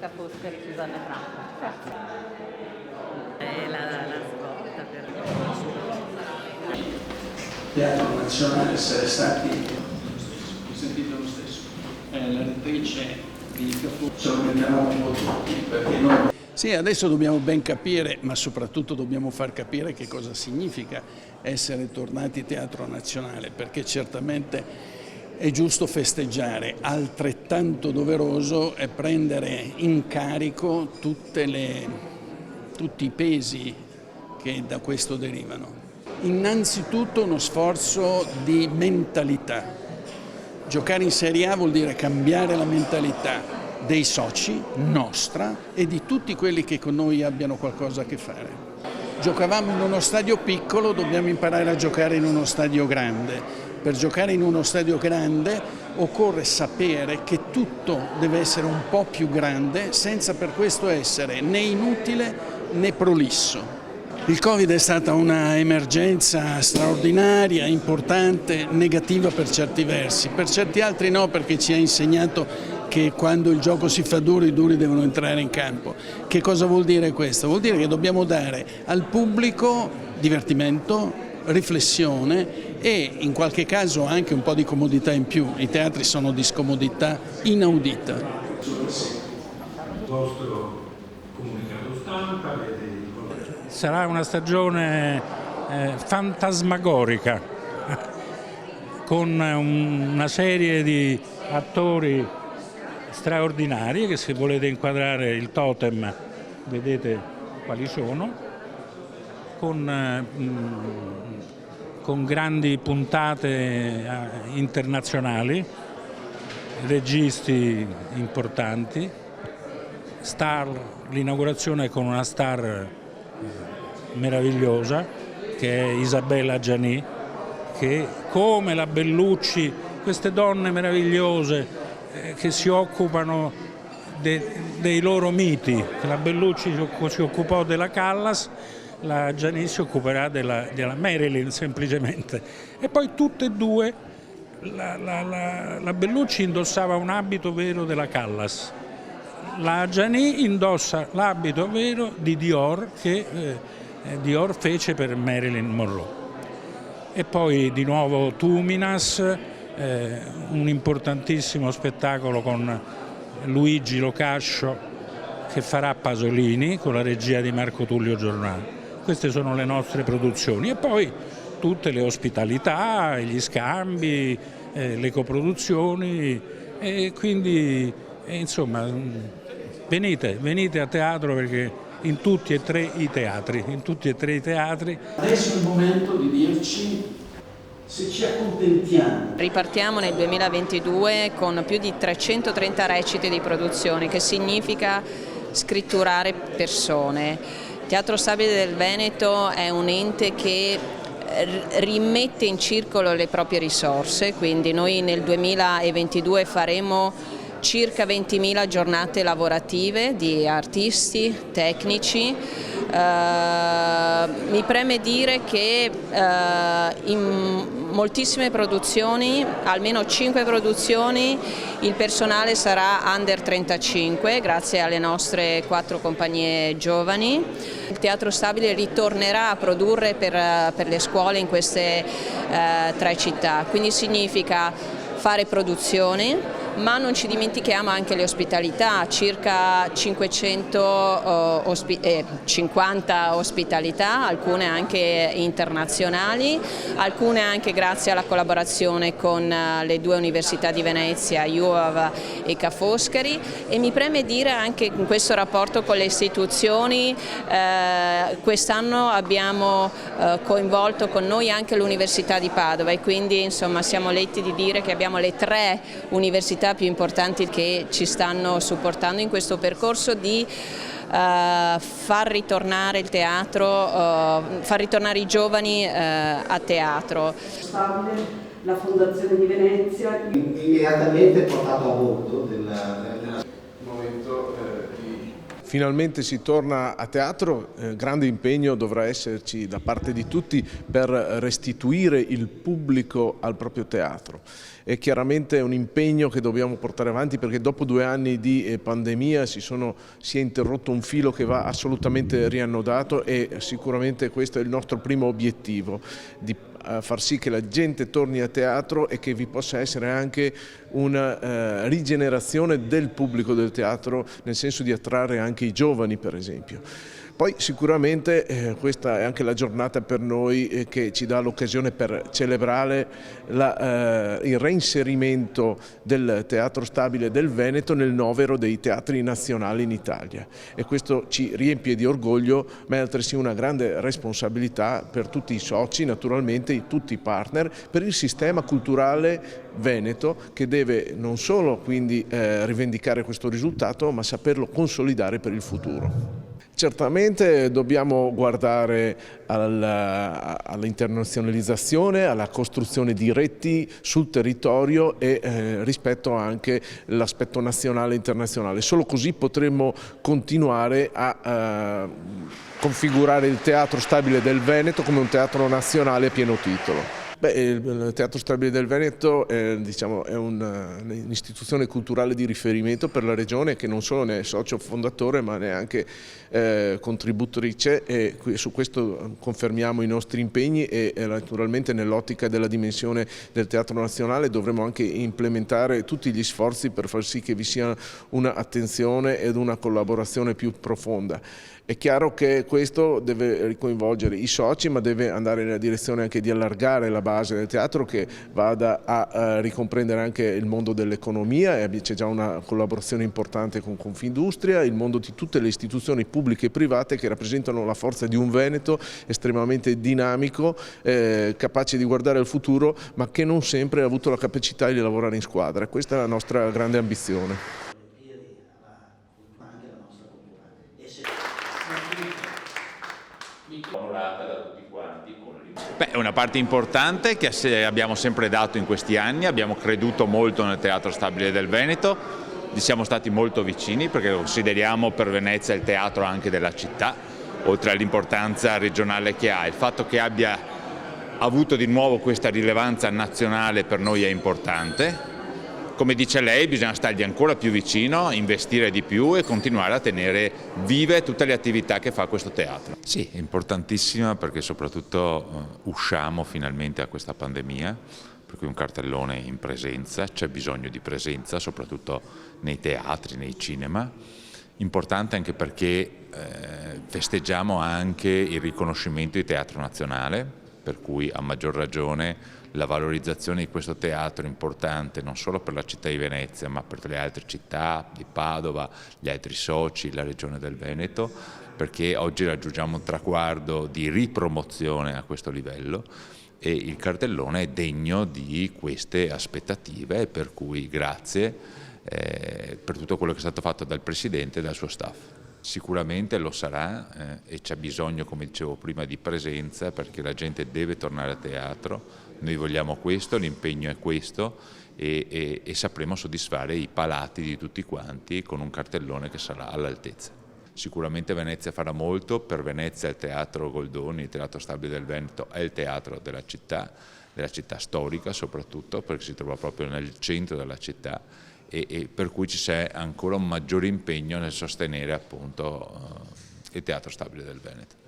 Monica Foscari, Susanna Franco. Grazie. È la svolta per Teatro Nazionale essere stati sentito lo stesso. La rettrice di Capo ce lo mettiamo un po' tutti perché noi. Sì, adesso dobbiamo ben capire, ma soprattutto dobbiamo far capire che cosa significa essere tornati Teatro Nazionale, perché certamente è giusto festeggiare, altrettanto doveroso è prendere in carico tutti i pesi che da questo derivano. Innanzitutto uno sforzo di mentalità. Giocare in Serie A vuol dire cambiare la mentalità dei soci, nostra e di tutti quelli che con noi abbiano qualcosa a che fare. Giocavamo in uno stadio piccolo, dobbiamo imparare a giocare in uno stadio grande. Per giocare in uno stadio grande occorre sapere che tutto deve essere un po' più grande senza per questo essere né inutile né prolisso. Il Covid è stata una emergenza straordinaria, importante, negativa per certi versi, per certi altri no, perché ci ha insegnato che quando il gioco si fa duro i duri devono entrare in campo. Che cosa vuol dire questo? Vuol dire che dobbiamo dare al pubblico divertimento, riflessione e in qualche caso anche un po' di comodità in più. I teatri sono di scomodità inaudita. Il vostro comunicato stampa sarà una stagione fantasmagorica con una serie di attori straordinari che, se volete inquadrare il totem, vedete quali sono, con grandi puntate internazionali, registi importanti, star, l'inaugurazione con una star meravigliosa che è Isabella Gianni, che come la Bellucci, queste donne meravigliose che si occupano dei loro miti. La Bellucci si occupò della Callas, la Gianni si occuperà della Marilyn semplicemente. E poi tutte e due, la Bellucci indossava un abito vero della Callas, la Gianni indossa l'abito vero di Dior che Dior fece per Marilyn Monroe. E poi di nuovo Tuminas, un importantissimo spettacolo con Luigi Locascio che farà Pasolini con la regia di Marco Tullio Giordano. Queste sono le nostre produzioni e poi tutte le ospitalità, gli scambi, le coproduzioni e quindi insomma venite a teatro, perché in tutti e tre i teatri. Adesso è il momento di dirci se ci accontentiamo. Ripartiamo nel 2022 con più di 330 recite di produzione, che significa scritturare persone. Teatro Stabile del Veneto è un ente che rimette in circolo le proprie risorse, quindi noi nel 2022 faremo circa 20.000 giornate lavorative di artisti, tecnici. Mi preme dire che in moltissime produzioni, almeno 5 produzioni, il personale sarà under 35 grazie alle nostre 4 compagnie giovani. Il Teatro Stabile ritornerà a produrre per le scuole in queste 3 città, quindi significa fare produzioni, ma non ci dimentichiamo anche le ospitalità, circa 550 ospitalità, alcune anche internazionali, alcune anche grazie alla collaborazione con le 2 università di Venezia, UAV e Ca' Foscari, e mi preme dire anche in questo rapporto con le istituzioni, quest'anno abbiamo coinvolto con noi anche l'Università di Padova e quindi insomma siamo lieti di dire che abbiamo le 3 università più importanti che ci stanno supportando in questo percorso di far ritornare il teatro, far ritornare i giovani a teatro. Stabile, la Fondazione di Venezia. Immediatamente portato a bordo del momento di finalmente si torna a teatro, grande impegno dovrà esserci da parte di tutti per restituire il pubblico al proprio teatro. È chiaramente un impegno che dobbiamo portare avanti perché dopo 2 anni di pandemia si è interrotto un filo che va assolutamente riannodato e sicuramente questo è il nostro primo obiettivo, di far sì che la gente torni a teatro e che vi possa essere anche una rigenerazione del pubblico del teatro, nel senso di attrarre anche i giovani, per esempio. Poi sicuramente questa è anche la giornata per noi che ci dà l'occasione per celebrare il reinserimento del Teatro Stabile del Veneto nel novero dei teatri nazionali in Italia, e questo ci riempie di orgoglio, ma è altresì una grande responsabilità per tutti i soci, naturalmente tutti i partner, per il sistema culturale veneto, che deve non solo quindi rivendicare questo risultato, ma saperlo consolidare per il futuro. Certamente dobbiamo guardare all'internazionalizzazione, alla costruzione di reti sul territorio e rispetto anche all'aspetto nazionale e internazionale. Solo così potremo continuare a configurare il Teatro Stabile del Veneto come un teatro nazionale a pieno titolo. Il Teatro Stabile del Veneto è un'istituzione culturale di riferimento per la Regione, che non solo ne è socio fondatore ma ne è anche contributrice, e su questo confermiamo i nostri impegni e naturalmente nell'ottica della dimensione del Teatro Nazionale dovremo anche implementare tutti gli sforzi per far sì che vi sia un'attenzione ed una collaborazione più profonda. È chiaro che questo deve coinvolgere i soci, ma deve andare nella direzione anche di allargare la base del teatro, che vada a ricomprendere anche il mondo dell'economia, e c'è già una collaborazione importante con Confindustria, il mondo di tutte le istituzioni pubbliche e private che rappresentano la forza di un Veneto estremamente dinamico, capace di guardare al futuro, ma che non sempre ha avuto la capacità di lavorare in squadra. Questa è la nostra grande ambizione. Onorata da tutti quanti con è una parte importante che abbiamo sempre dato in questi anni, abbiamo creduto molto nel Teatro Stabile del Veneto, gli siamo stati molto vicini perché consideriamo per Venezia il teatro anche della città, oltre all'importanza regionale che ha. Il fatto che abbia avuto di nuovo questa rilevanza nazionale per noi è importante. Come dice lei, bisogna stargli ancora più vicino, investire di più e continuare a tenere vive tutte le attività che fa questo teatro. Sì, è importantissima perché soprattutto usciamo finalmente a questa pandemia, per cui un cartellone in presenza, c'è bisogno di presenza soprattutto nei teatri, nei cinema. Importante anche perché festeggiamo anche il riconoscimento di Teatro Nazionale, per cui a maggior ragione la valorizzazione di questo teatro è importante non solo per la città di Venezia ma per le altre città di Padova, gli altri soci, la regione del Veneto, perché oggi raggiungiamo un traguardo di ripromozione a questo livello e il cartellone è degno di queste aspettative, per cui grazie per tutto quello che è stato fatto dal Presidente e dal suo staff. Sicuramente lo sarà e c'è bisogno, come dicevo prima, di presenza perché la gente deve tornare a teatro, noi vogliamo questo, l'impegno è questo e sapremo soddisfare i palati di tutti quanti con un cartellone che sarà all'altezza. Sicuramente Venezia farà molto, per Venezia il Teatro Goldoni, il Teatro Stabile del Veneto è il teatro della città storica soprattutto perché si trova proprio nel centro della città e per cui ci sarà ancora un maggiore impegno nel sostenere appunto il Teatro Stabile del Veneto.